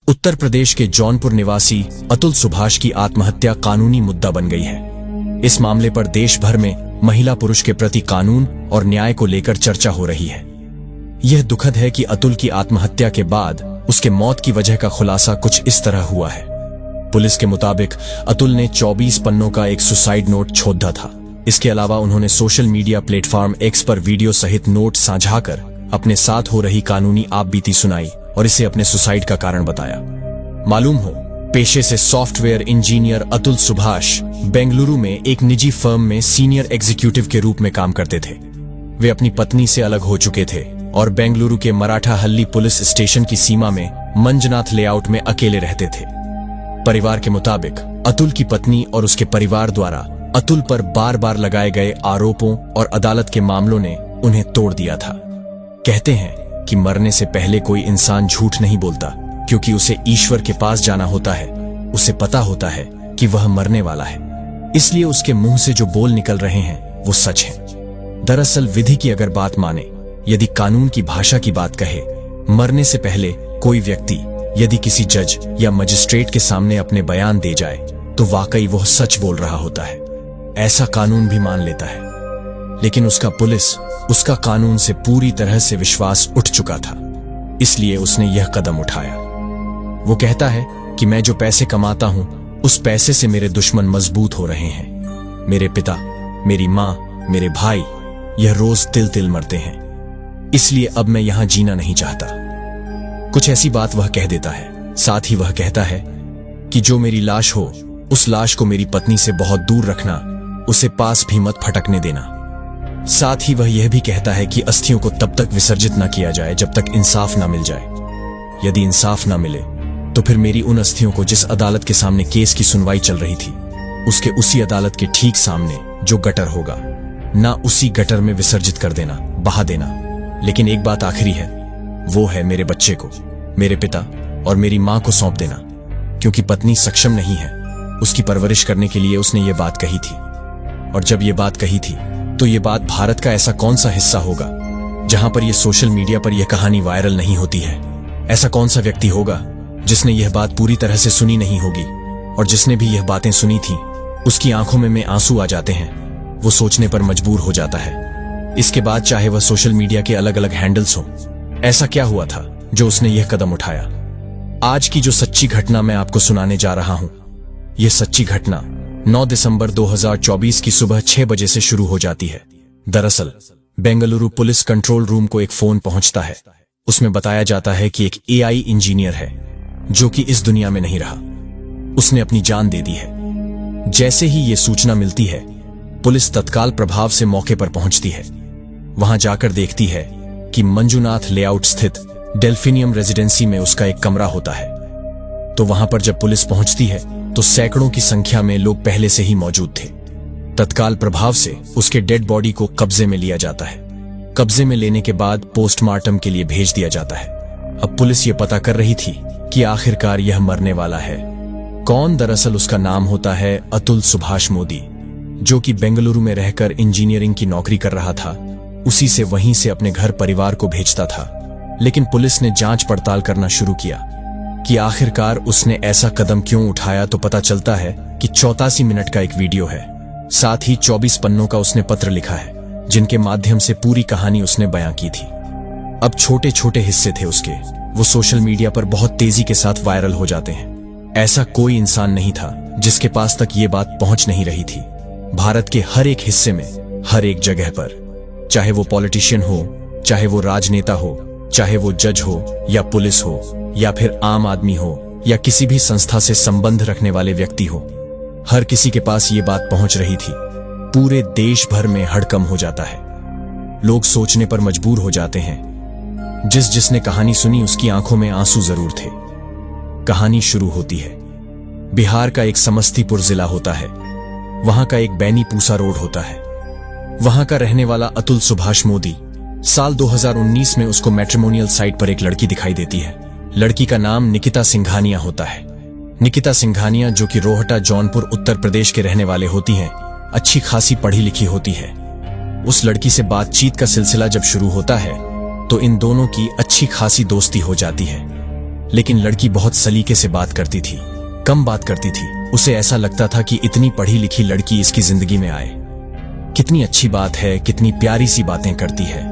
उत्तर प्रदेश के जौनपुर निवासी अतुल सुभाष की आत्महत्या कानूनी मुद्दा बन गई है। इस मामले पर देश भर में महिला पुरुष के प्रति कानून और न्याय को लेकर चर्चा हो रही है। यह दुखद है कि अतुल की आत्महत्या के बाद उसके मौत की वजह का खुलासा कुछ इस तरह हुआ है। पुलिस के मुताबिक अतुल ने 24 पन्नों का एक सुसाइड नोट छोड़ा था। इसके अलावा उन्होंने सोशल मीडिया प्लेटफॉर्म एक्स पर वीडियो सहित नोट साझा कर अपने साथ हो रही कानूनी आपबीती सुनाई और इसे अपने सुसाइड का कारण बताया। मालूम हो, पेशे से सॉफ्टवेयर इंजीनियर अतुल सुभाष बेंगलुरु में एक निजी फर्म में सीनियर एग्जीक्यूटिव के रूप में काम करते थे। वे अपनी पत्नी से अलग हो चुके थे और बेंगलुरु के मराठा हल्ली पुलिस स्टेशन की सीमा में मंजनाथ लेआउट में अकेले रहते थे। परिवार के मुताबिक अतुल की पत्नी और उसके परिवार द्वारा अतुल पर बार बार लगाए गए आरोपों और अदालत के मामलों ने उन्हें तोड़ दिया था। कहते हैं कि मरने से पहले कोई इंसान झूठ नहीं बोलता, क्योंकि उसे ईश्वर के पास जाना होता है। उसे पता होता है कि वह मरने वाला है, इसलिए उसके मुंह से जो बोल निकल रहे हैं वो सच है। दरअसल विधि की अगर बात माने, यदि कानून की भाषा की बात कहे, मरने से पहले कोई व्यक्ति यदि किसी जज या मजिस्ट्रेट के सामने अपने बयान दे जाए तो वाकई वह सच बोल रहा होता है। ऐसा कानून भी मान लेता है। लेकिन उसका कानून से पूरी तरह से विश्वास उठ चुका था, इसलिए उसने यह कदम उठाया। वो कहता है कि मैं जो पैसे कमाता हूं, उस पैसे से मेरे दुश्मन मजबूत हो रहे हैं। मेरे पिता, मेरी मां, मेरे भाई यह रोज तिल तिल मरते हैं, इसलिए अब मैं यहां जीना नहीं चाहता। कुछ ऐसी बात वह कह देता है। साथ ही वह कहता है कि जो मेरी लाश हो, उस लाश को मेरी पत्नी से बहुत दूर रखना, उसे पास भी मत फटकने देना। साथ ही वह यह भी कहता है कि अस्थियों को तब तक विसर्जित न किया जाए जब तक इंसाफ न मिल जाए। यदि इंसाफ न मिले तो फिर मेरी उन अस्थियों को जिस अदालत के सामने केस की सुनवाई चल रही थी, उसके उसी अदालत के ठीक सामने जो गटर होगा, ना उसी गटर में विसर्जित कर देना, बहा देना। लेकिन एक बात आखिरी है, वो है मेरे बच्चे को, मेरे पिता और मेरी मां को सौंप देना, क्योंकि पत्नी सक्षम नहीं है। उसकी परवरिश करने के लिए उसने ये बात कही थी। और जब ये बात कही थी तो ये बात भारत का ऐसा कौन सा हिस्सा होगा जहां पर ये सोशल मीडिया पर यह कहानी वायरल नहीं होती है? ऐसा कौन सा व्यक्ति होगा जिसने यह बात पूरी तरह से सुनी नहीं होगी? और जिसने भी यह बातें सुनी थी, उसकी आंखों में आंसू आ जाते हैं। वो सोचने पर मजबूर हो जाता है। इसके बाद चाहे वह सोशल मीडिया के अलग अलग हैंडल्स हो, ऐसा क्या हुआ था जो उसने यह कदम उठाया? आज की जो सच्ची घटना मैं आपको सुनाने जा रहा हूं, यह सच्ची घटना 9 दिसंबर 2024 की सुबह 6 बजे से शुरू हो जाती है। दरअसल बेंगलुरु पुलिस कंट्रोल रूम को एक फोन पहुंचता है। उसमें बताया जाता है कि एक एआई इंजीनियर है जो कि इस दुनिया में नहीं रहा, उसने अपनी जान दे दी है। जैसे ही ये सूचना मिलती है, पुलिस तत्काल प्रभाव से मौके पर पहुंचती है। वहां जाकर देखती है कि मंजुनाथ लेआउट स्थित डेल्फिनियम रेजिडेंसी में उसका एक कमरा होता है। तो वहां पर जब पुलिस पहुंचती है तो सैकड़ों की संख्या में लोग पहले से ही मौजूद थे। तत्काल प्रभाव से उसके डेड बॉडी को कब्जे में लिया जाता है। कब्जे में लेने के बाद पोस्टमार्टम के लिए भेज दिया जाता है। अब पुलिस ये पता कर रही थी कि आखिरकार यह मरने वाला है कौन। दरअसल उसका नाम होता है अतुल सुभाष मोदी, जो कि बेंगलुरु में रहकर इंजीनियरिंग की नौकरी कर रहा था। उसी से वहीं से अपने घर परिवार को भेजता था। लेकिन पुलिस ने जांच पड़ताल करना शुरू किया कि आखिरकार उसने ऐसा कदम क्यों उठाया, तो पता चलता है कि 84 मिनट का एक वीडियो है। साथ ही 24 पन्नों का उसने पत्र लिखा है, जिनके माध्यम से पूरी कहानी उसने बयां की थी। अब छोटे छोटे हिस्से थे उसके, वो सोशल मीडिया पर बहुत तेजी के साथ वायरल हो जाते हैं। ऐसा कोई इंसान नहीं था जिसके पास तक ये बात पहुंच नहीं रही थी। भारत के हर एक हिस्से में, हर एक जगह पर, चाहे वो पॉलिटिशियन हो, चाहे वो राजनेता हो, चाहे वो जज हो या पुलिस हो, या फिर आम आदमी हो, या किसी भी संस्था से संबंध रखने वाले व्यक्ति हो, हर किसी के पास ये बात पहुंच रही थी। पूरे देश भर में हड़कंप हो जाता है। लोग सोचने पर मजबूर हो जाते हैं। जिसने कहानी सुनी उसकी आंखों में आंसू जरूर थे। कहानी शुरू होती है। बिहार का एक समस्तीपुर जिला होता है। वहां का एक बैनी पूसा रोड होता है। वहां का रहने वाला अतुल सुभाष मोदी, साल 2019 में उसको मैट्रिमोनियल साइट पर एक लड़की दिखाई देती है। लड़की का नाम निकिता सिंघानिया होता है। निकिता सिंघानिया, जो कि रोहटा जौनपुर उत्तर प्रदेश के रहने वाले होती हैं, अच्छी खासी पढ़ी लिखी होती है। उस लड़की से बातचीत का सिलसिला जब शुरू होता है तो इन दोनों की अच्छी खासी दोस्ती हो जाती है। लेकिन लड़की बहुत सलीके से बात करती थी, कम बात करती थी। उसे ऐसा लगता था कि इतनी पढ़ी लिखी लड़की इसकी जिंदगी में आए। कितनी अच्छी बात है, कितनी प्यारी सी बातें करती है।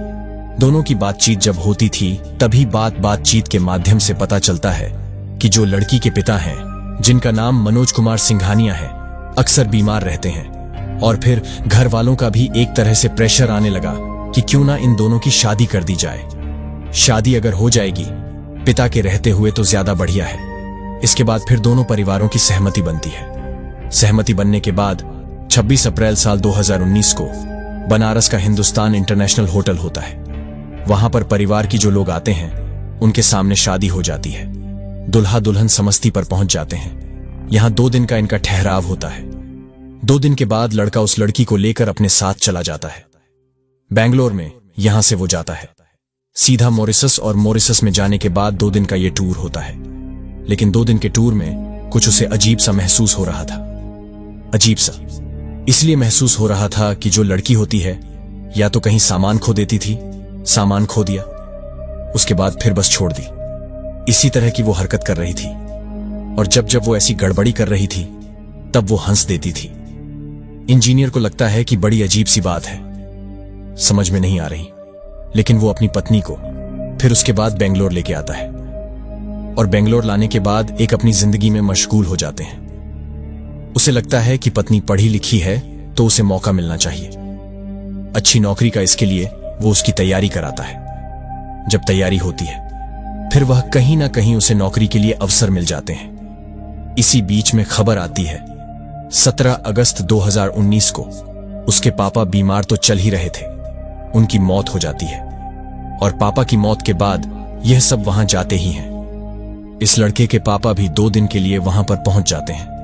दोनों की बातचीत जब होती थी तभी बातचीत के माध्यम से पता चलता है कि जो लड़की के पिता हैं, जिनका नाम मनोज कुमार सिंघानिया है, अक्सर बीमार रहते हैं। और फिर घर वालों का भी एक तरह से प्रेशर आने लगा कि क्यों ना इन दोनों की शादी कर दी जाए। शादी अगर हो जाएगी पिता के रहते हुए तो ज्यादा बढ़िया है। इसके बाद फिर दोनों परिवारों की सहमति बनती है। सहमति बनने के बाद 26 अप्रैल साल 2019 को बनारस का हिंदुस्तान इंटरनेशनल होटल होता है। वहां पर परिवार की जो लोग आते हैं उनके सामने शादी हो जाती है। दुल्हा दुल्हन समस्ती पर पहुंच जाते हैं। यहां 2 दिन का इनका ठहराव होता है। 2 दिन के बाद लड़का उस लड़की को लेकर अपने साथ चला जाता है बैंगलोर में। यहां से वो जाता है सीधा मॉरिशस, और मॉरिशस में जाने के बाद 2 दिन का ये टूर होता है। लेकिन 2 दिन के टूर में कुछ उसे अजीब सा महसूस हो रहा था। अजीब सा इसलिए महसूस हो रहा था कि जो लड़की होती है या तो कहीं सामान खो देती थी, सामान खो दिया, उसके बाद फिर बस छोड़ दी। इसी तरह की वो हरकत कर रही थी। और जब जब वो ऐसी गड़बड़ी कर रही थी तब वो हंस देती थी। इंजीनियर को लगता है कि बड़ी अजीब सी बात है, समझ में नहीं आ रही। लेकिन वो अपनी पत्नी को फिर उसके बाद बेंगलोर लेके आता है और बेंगलोर लाने के बाद एक अपनी जिंदगी में मशगूल हो जाते हैं। उसे लगता है कि पत्नी पढ़ी लिखी है तो उसे मौका मिलना चाहिए, अच्छी नौकरी का। इसके लिए वो उसकी तैयारी कराता है। जब तैयारी होती है फिर वह कहीं ना कहीं उसे नौकरी के लिए अवसर मिल जाते हैं। इसी बीच में खबर आती है 17 अगस्त 2019 को उसके पापा बीमार तो चल ही रहे थे, उनकी मौत हो जाती है। और पापा की मौत के बाद यह सब वहां जाते ही हैं। इस लड़के के पापा भी 2 दिन के लिए वहां पर पहुंच जाते हैं।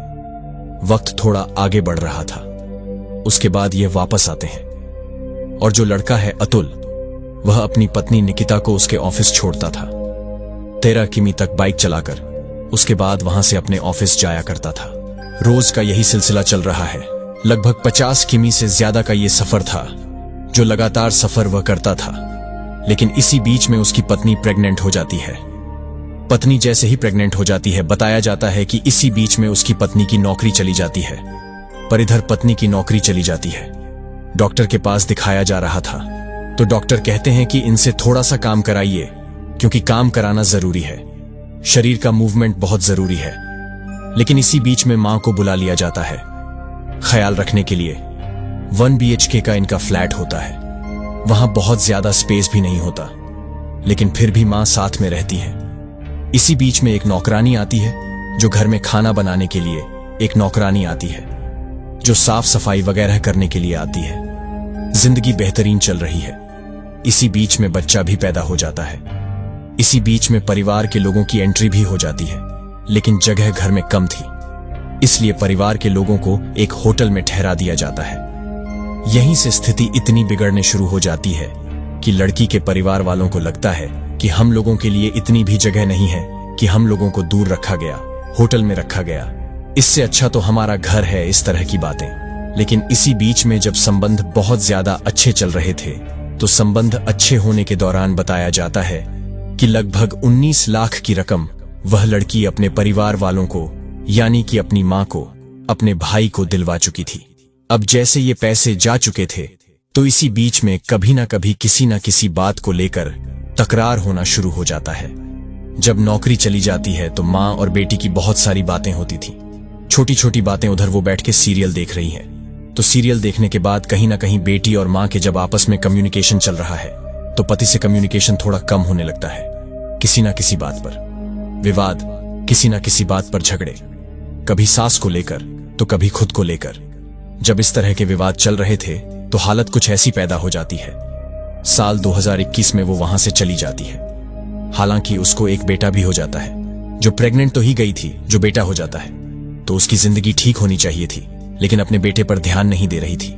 वक्त थोड़ा आगे बढ़ रहा था। उसके बाद यह वापस आते हैं और जो लड़का है अतुल, वह अपनी पत्नी निकिता को उसके ऑफिस छोड़ता था। 13 किमी तक बाइक चलाकर उसके बाद वहां से अपने ऑफिस जाया करता था। रोज का यही सिलसिला चल रहा है। लगभग 50 किमी से ज्यादा का यह सफर था जो लगातार सफर वह करता था। लेकिन इसी बीच में उसकी पत्नी प्रेग्नेंट हो जाती है। पत्नी जैसे ही प्रेग्नेंट हो जाती है, बताया जाता है कि इसी बीच में उसकी पत्नी की नौकरी चली जाती है। पर इधर पत्नी की नौकरी चली जाती है। डॉक्टर के पास दिखाया जा रहा था तो डॉक्टर कहते हैं कि इनसे थोड़ा सा काम कराइए, क्योंकि काम कराना जरूरी है, शरीर का मूवमेंट बहुत जरूरी है। लेकिन इसी बीच में मां को बुला लिया जाता है ख्याल रखने के लिए। 1 BHK का इनका फ्लैट होता है। वहां बहुत ज्यादा स्पेस भी नहीं होता, लेकिन फिर भी मां साथ में रहती है। इसी बीच में एक नौकरानी आती है जो घर में खाना बनाने के लिए, एक नौकरानी आती है जो साफ सफाई वगैरह करने के लिए आती है। जिंदगी बेहतरीन चल रही है। इसी बीच में बच्चा भी पैदा हो जाता है। इसी बीच में परिवार के लोगों की एंट्री भी हो जाती है, लेकिन जगह घर में कम थी, इसलिए परिवार के लोगों को एक होटल में ठहरा दिया जाता है। यहीं से स्थिति इतनी बिगड़ने शुरू हो जाती है कि लड़की के परिवार वालों को लगता है कि हम लोगों के लिए इतनी भी जगह नहीं है कि हम लोगों को दूर रखा गया, होटल में रखा गया, इससे अच्छा तो हमारा घर है, इस तरह की बातें। लेकिन इसी बीच में जब संबंध बहुत ज्यादा अच्छे चल रहे थे तो संबंध अच्छे होने के दौरान बताया जाता है कि लगभग 19 लाख की रकम वह लड़की अपने परिवार वालों को, यानी कि अपनी मां को, अपने भाई को दिलवा चुकी थी। अब जैसे ये पैसे जा चुके थे तो इसी बीच में कभी ना कभी किसी ना किसी बात को लेकर तकरार होना शुरू हो जाता है। जब नौकरी चली जाती है तो मां और बेटी की बहुत सारी बातें होती थी, छोटी छोटी बातें। उधर वो बैठ के सीरियल देख रही है तो सीरियल देखने के बाद कहीं ना कहीं बेटी और मां के जब आपस में कम्युनिकेशन चल रहा है तो पति से कम्युनिकेशन थोड़ा कम होने लगता है। किसी ना किसी बात पर विवाद, किसी ना किसी बात पर झगड़े, कभी सास को लेकर तो कभी खुद को लेकर। जब इस तरह के विवाद चल रहे थे तो हालत कुछ ऐसी पैदा हो जाती है। साल 2021 में वो वहां से चली जाती है। हालांकि उसको एक बेटा भी हो जाता है। जो प्रेग्नेंट तो ही गई थी, जो बेटा हो जाता है तो उसकी जिंदगी ठीक होनी चाहिए थी, लेकिन अपने बेटे पर ध्यान नहीं दे रही थी।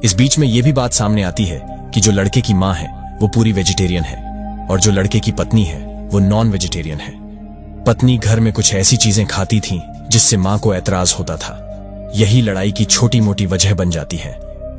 इस बीच में यह भी बात सामने आती है कि जो लड़के की मां है वो पूरी वेजिटेरियन है और जो लड़के की पत्नी है वो नॉन वेजिटेरियन है। पत्नी घर में कुछ ऐसी चीजें खाती थी जिससे मां को ऐतराज होता था। यही लड़ाई की छोटी मोटी वजह बन जाती है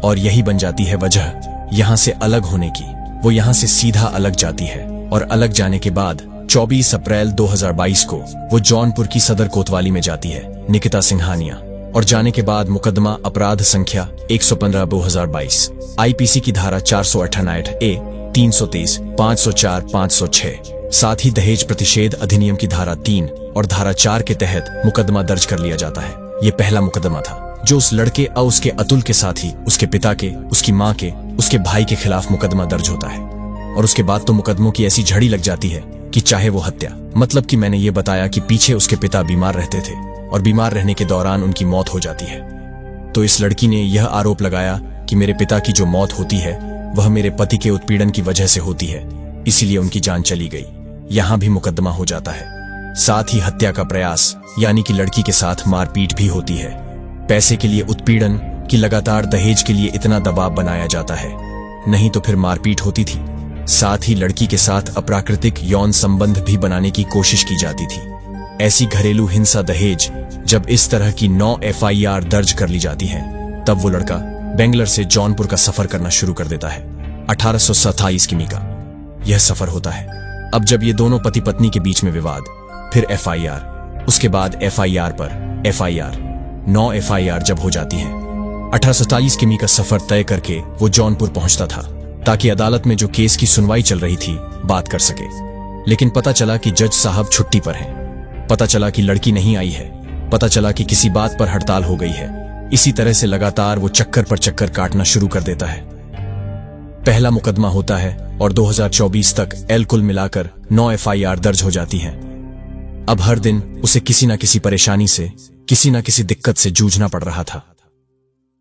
और यही बन जाती है वजह यहां से अलग होने की। वो यहां से सीधा अलग जाती है और अलग जाने के बाद 24 अप्रैल 2022 को वो जौनपुर की सदर कोतवाली में जाती है, निकिता सिंघानिया, और जाने के बाद मुकदमा अपराध संख्या 115/2022 आईपीसी की धारा 468A, 323, 504, 506, साथ ही दहेज प्रतिषेध अधिनियम की धारा 3 और धारा 4 के तहत मुकदमा दर्ज कर लिया जाता है। ये पहला मुकदमा था जो उस लड़के और उसके अतुल के साथ ही उसके पिता के, उसकी माँ के, उसके भाई के खिलाफ मुकदमा दर्ज होता है। और उसके बाद तो मुकदमों की ऐसी झड़ी लग जाती है कि चाहे वो हत्या, मतलब कि मैंने ये बताया कि पीछे उसके पिता बीमार रहते थे और बीमार रहने के दौरान उनकी मौत हो जाती है, तो इस लड़की ने यह आरोप लगाया कि मेरे पिता की जो मौत होती है वह मेरे पति के उत्पीड़न की वजह से होती है, इसीलिए उनकी जान चली गई। यहां भी मुकदमा हो जाता है। साथ ही हत्या का प्रयास, यानी कि लड़की के साथ मारपीट भी होती है। पैसे के लिए उत्पीड़न, कि लगातार दहेज के लिए इतना दबाव बनाया जाता है, नहीं तो फिर मारपीट होती थी। साथ ही लड़की के साथ अप्राकृतिक यौन संबंध भी बनाने की कोशिश की जाती थी। ऐसी घरेलू हिंसा दहेज जब इस तरह की 9 FIR दर्ज कर ली जाती है, तब वो लड़का बेंगलुरु से जौनपुर का सफर करना शुरू कर देता है। 1827 किमी का यह सफर होता है। अब जब ये दोनों पति पत्नी के बीच में विवाद, फिर FIR, उसके बाद FIR पर FIR, 9 FIR जब हो जाती है, 1827 किमी का सफर तय करके वो जौनपुर पहुंचता था ताकि अदालत में जो केस की सुनवाई चल रही थी बात कर सके। लेकिन पता चला कि जज साहब छुट्टी पर हैं। पता चला कि लड़की नहीं आई है। पता चला कि किसी बात पर हड़ताल हो गई है। इसी तरह से लगातार वो चक्कर पर चक्कर काटना शुरू कर देता है। पहला मुकदमा होता है और 2024 तक कुल मिलाकर 9 FIR दर्ज हो जाती हैं। अब हर दिन उसे किसी न किसी परेशानी से, किसी न किसी दिक्कत से जूझना पड़ रहा था।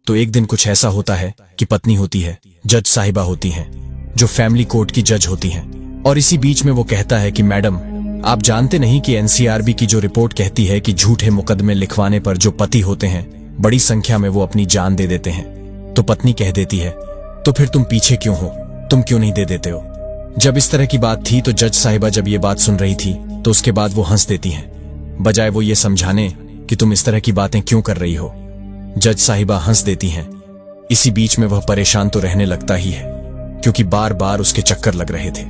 तो एक दिन कुछ ऐसा होता है कि पत्नी होती है, जज साहिबा होती हैं, जो फैमिली कोर्ट की जज होती हैं, और इसी बीच में वो कहता है कि मैडम, आप जानते नहीं कि NCRB की जो रिपोर्ट कहती है कि झूठे मुकदमे लिखवाने पर जो पति होते हैं बड़ी संख्या में वो अपनी जान दे देते हैं। तो पत्नी कह देती है, तो फिर तुम पीछे क्यों हो, तुम क्यों नहीं दे देते हो। जब इस तरह की बात थी तो जज साहिबा जब ये बात सुन रही थी तो उसके बाद वो हंस देती हैं, बजाय वो ये समझाने कि तुम इस तरह की बातें क्यों कर रही हो। जज साहिबा हंस देती हैं। इसी बीच में वह परेशान तो रहने लगता ही है, क्योंकि बार बार उसके चक्कर लग रहे थे।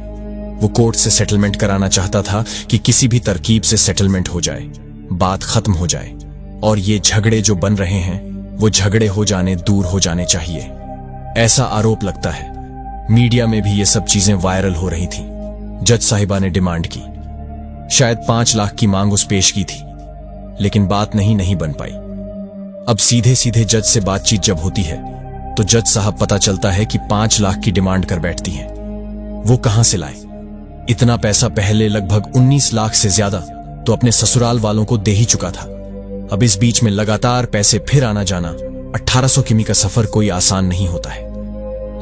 वो कोर्ट से सेटलमेंट कराना चाहता था कि किसी भी तरकीब से सेटलमेंट हो जाए, बात खत्म हो जाए, और ये झगड़े जो बन रहे हैं वो झगड़े हो जाने, दूर हो जाने चाहिए, ऐसा आरोप लगता है। मीडिया में भी ये सब चीजें वायरल हो रही थी। जज साहिबा ने डिमांड की, शायद 5 लाख की मांग उस पेश की थी, लेकिन बात नहीं बन पाई। अब सीधे सीधे जज से बातचीत जब होती है तो जज साहब पता चलता है कि 5 लाख की डिमांड कर बैठती हैं। वो कहां से लाए इतना पैसा? पहले लगभग 19 लाख से ज्यादा तो अपने ससुराल वालों को दे ही चुका था। अब इस बीच में लगातार पैसे फिर आना जाना, 1800 किमी का सफर कोई आसान नहीं होता है।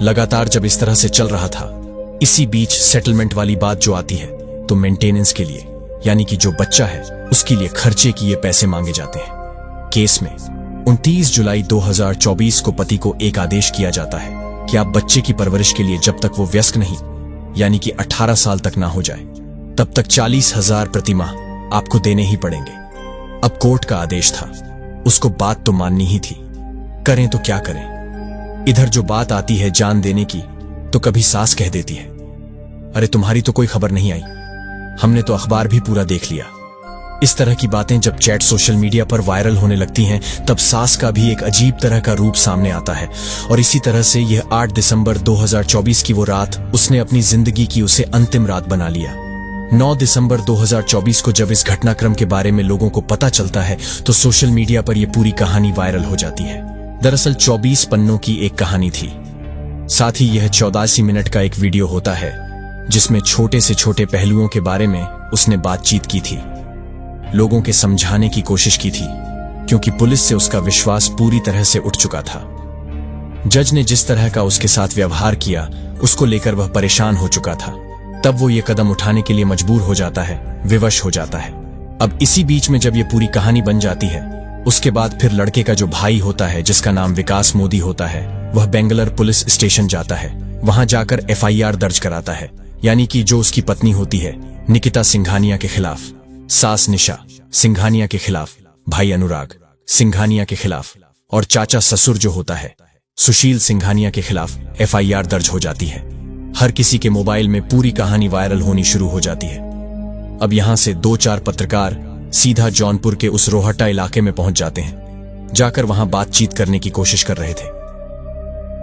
लगातार जब इस तरह से चल रहा था, इसी बीच सेटलमेंट वाली बात जो आती है तो मेंटेनेंस के लिए, यानी कि जो बच्चा है उसके लिए खर्चे की ये पैसे मांगे जाते हैं। केस में 29 जुलाई 2024 को पति को एक आदेश किया जाता है कि आप बच्चे की परवरिश के लिए जब तक वो वयस्क नहीं, यानी कि 18 साल तक ना हो जाए, तब तक 40,000 प्रति माह आपको देने ही पड़ेंगे। अब कोर्ट का आदेश था, उसको बात तो माननी ही थी, करें तो क्या करें। इधर जो बात आती है जान देने की, तो कभी सास कह देती है, अरे तुम्हारी तो कोई खबर नहीं आई, हमने तो अखबार भी पूरा देख लिया। इस तरह की बातें जब चैट सोशल मीडिया पर वायरल होने लगती हैं, तब सास का भी एक अजीब तरह का रूप सामने आता है। और इसी तरह से यह 8 दिसंबर 2024 की वो रात उसने अपनी जिंदगी की उसे अंतिम रात बना लिया। 9 दिसंबर 2024 को जब इस घटनाक्रम के बारे में लोगों को पता चलता है तो सोशल मीडिया पर यह पूरी कहानी वायरल हो जाती है। दरअसल 24 पन्नों की एक कहानी थी। साथ ही यह 84 मिनट का एक वीडियो होता है जिसमें छोटे से छोटे पहलुओं के बारे में उसने बातचीत की थी, लोगों के समझाने की कोशिश की थी, क्योंकि पुलिस से उसका विश्वास पूरी तरह से उठ चुका था। जज ने जिस तरह का उसके साथ व्यवहार किया, उसको लेकर वह परेशान हो चुका था। तब वो ये कदम उठाने के लिए मजबूर हो जाता है, विवश हो जाता है। अब इसी बीच में जब ये पूरी कहानी बन जाती है, उसके बाद फिर लड़के का जो भाई होता है, जिसका नाम विकास मोदी होता है, वह बेंगलुरु पुलिस स्टेशन जाता है। वहां जाकर FIR दर्ज कराता है, यानी कि जो उसकी पत्नी होती है निकिता सिंघानिया के खिलाफ, सास निशा सिंघानिया के खिलाफ, भाई अनुराग सिंघानिया के खिलाफ और चाचा ससुर जो होता है सुशील सिंघानिया के खिलाफ FIR दर्ज हो जाती है। हर किसी के मोबाइल में पूरी कहानी वायरल होनी शुरू हो जाती है। अब यहां से 2-4 पत्रकार सीधा जौनपुर के उस रोहट्टा इलाके में पहुंच जाते हैं। जाकर वहां बातचीत करने की कोशिश कर रहे थे।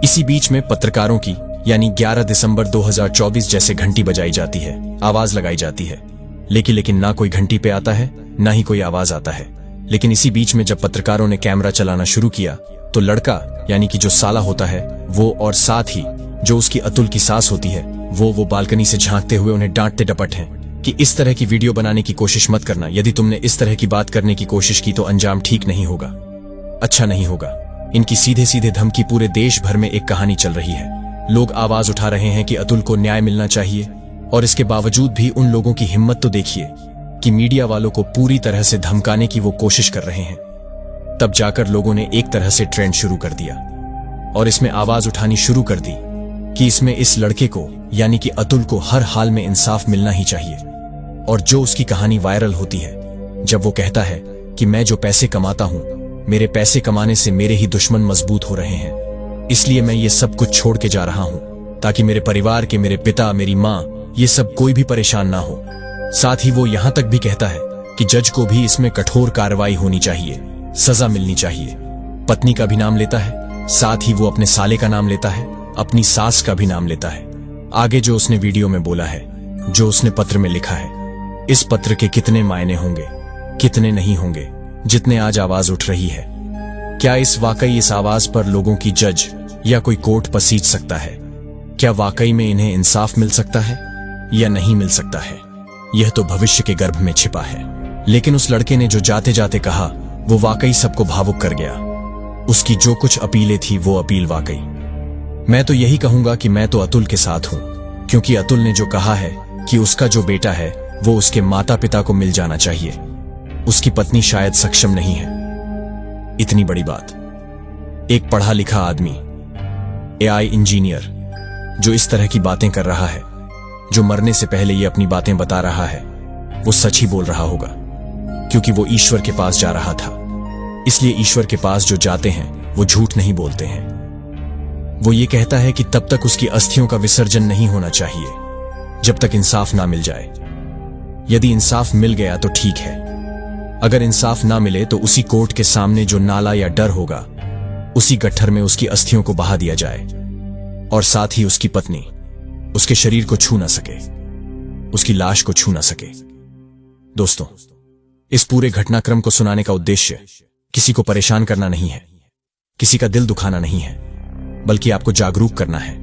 इसी बीच में पत्रकारों की यानी 11 दिसंबर 2024 जैसे घंटी बजाई जाती है, आवाज लगाई जाती है। लेकिन ना कोई घंटी पे आता है, ना ही कोई आवाज आता है। लेकिन इसी बीच में जब पत्रकारों ने कैमरा चलाना शुरू किया तो लड़का यानी कि जो साला होता है वो, और साथ ही जो उसकी अतुल की सास होती है वो बालकनी से झांकते हुए उन्हें डांटते डपट हैं कि इस तरह की वीडियो बनाने की कोशिश मत करना। यदि तुमने इस तरह की बात करने की कोशिश की तो अंजाम ठीक नहीं होगा, अच्छा नहीं होगा। इनकी सीधे सीधे धमकी पूरे देश भर में एक कहानी चल रही है। लोग आवाज उठा रहे हैं कि अतुल को न्याय मिलना चाहिए, और इसके बावजूद भी उन लोगों की हिम्मत तो देखिए कि मीडिया वालों को पूरी तरह से धमकाने की वो कोशिश कर रहे हैं। तब जाकर लोगों ने एक तरह से ट्रेंड शुरू कर दिया और इसमें आवाज उठानी शुरू कर दी कि इसमें इस लड़के को यानी कि अतुल को हर हाल में इंसाफ मिलना ही चाहिए। और जो उसकी कहानी वायरल होती है जब वो कहता है कि मैं जो पैसे कमाता हूं, मेरे पैसे कमाने से मेरे ही दुश्मन मजबूत हो रहे हैं, इसलिए मैं ये सब कुछ छोड़ के जा रहा हूं ताकि मेरे परिवार के, मेरे पिता, मेरी माँ, ये सब कोई भी परेशान ना हो। साथ ही वो यहां तक भी कहता है कि जज को भी इसमें कठोर कार्रवाई होनी चाहिए, सजा मिलनी चाहिए। पत्नी का भी नाम लेता है, साथ ही वो अपने साले का नाम लेता है, अपनी सास का भी नाम लेता है। आगे जो उसने वीडियो में बोला है, जो उसने पत्र में लिखा है, इस पत्र के कितने मायने होंगे, कितने नहीं होंगे, जितने आज आवाज उठ रही है। क्या वाकई इस आवाज पर लोगों की जज या कोई कोर्ट पसीज सकता है? क्या वाकई में इन्हें इंसाफ मिल सकता है या नहीं मिल सकता है? यह तो भविष्य के गर्भ में छिपा है। लेकिन उस लड़के ने जो जाते जाते कहा वो वाकई सबको भावुक कर गया। उसकी जो कुछ अपीलें थी वो अपील वाकई। मैं तो यही कहूंगा कि मैं तो अतुल के साथ हूं, क्योंकि अतुल ने जो कहा है कि उसका जो बेटा है वो उसके माता पिता को मिल जाना चाहिए। उसकी पत्नी शायद सक्षम नहीं है। इतनी बड़ी बात एक पढ़ा लिखा आदमी, एआई इंजीनियर, जो इस तरह की बातें कर रहा है, जो मरने से पहले ये अपनी बातें बता रहा है, वो सच ही बोल रहा होगा, क्योंकि वो ईश्वर के पास जा रहा था। इसलिए ईश्वर के पास जो जाते हैं वो झूठ नहीं बोलते हैं। वो ये कहता है कि तब तक उसकी अस्थियों का विसर्जन नहीं होना चाहिए जब तक इंसाफ ना मिल जाए। यदि इंसाफ मिल गया तो ठीक है, अगर इंसाफ ना मिले तो उसी कोर्ट के सामने जो नाला या डर होगा, उसी गट्ठर में उसकी अस्थियों को बहा दिया जाए, और साथ ही उसकी पत्नी उसके शरीर को छू ना सके, उसकी लाश को छू ना सके। दोस्तों, इस पूरे घटनाक्रम को सुनाने का उद्देश्य किसी को परेशान करना नहीं है, किसी का दिल दुखाना नहीं है, बल्कि आपको जागरूक करना है,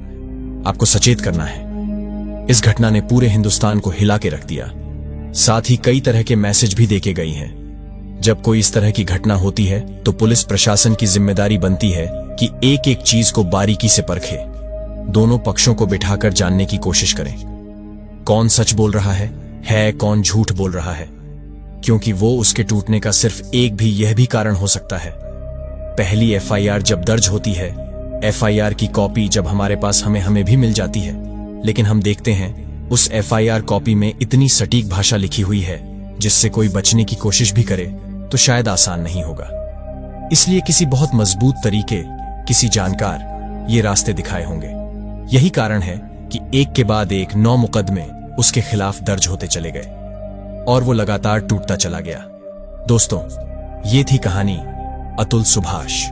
आपको सचेत करना है। इस घटना ने पूरे हिंदुस्तान को हिला के रख दिया। साथ ही कई तरह के मैसेज भी देके गई हैं। जब कोई इस तरह की घटना होती है तो पुलिस प्रशासन की जिम्मेदारी बनती है कि एक एक चीज को बारीकी से परखे, दोनों पक्षों को बिठाकर जानने की कोशिश करें। कौन सच बोल रहा है कौन झूठ बोल रहा है, क्योंकि वो उसके टूटने का सिर्फ एक भी यह भी कारण हो सकता है। पहली एफआईआर जब दर्ज होती है, एफआईआर की कॉपी जब हमारे पास हमें भी मिल जाती है, लेकिन हम देखते हैं उस एफआईआर कॉपी में इतनी सटीक भाषा लिखी हुई है जिससे कोई बचने की कोशिश भी करे तो शायद आसान नहीं होगा। इसलिए किसी बहुत मजबूत तरीके, किसी जानकार ये रास्ते दिखाए होंगे। यही कारण है कि एक के बाद एक 9 मुकदमे उसके खिलाफ दर्ज होते चले गए और वो लगातार टूटता चला गया। दोस्तों, ये थी कहानी अतुल सुभाष।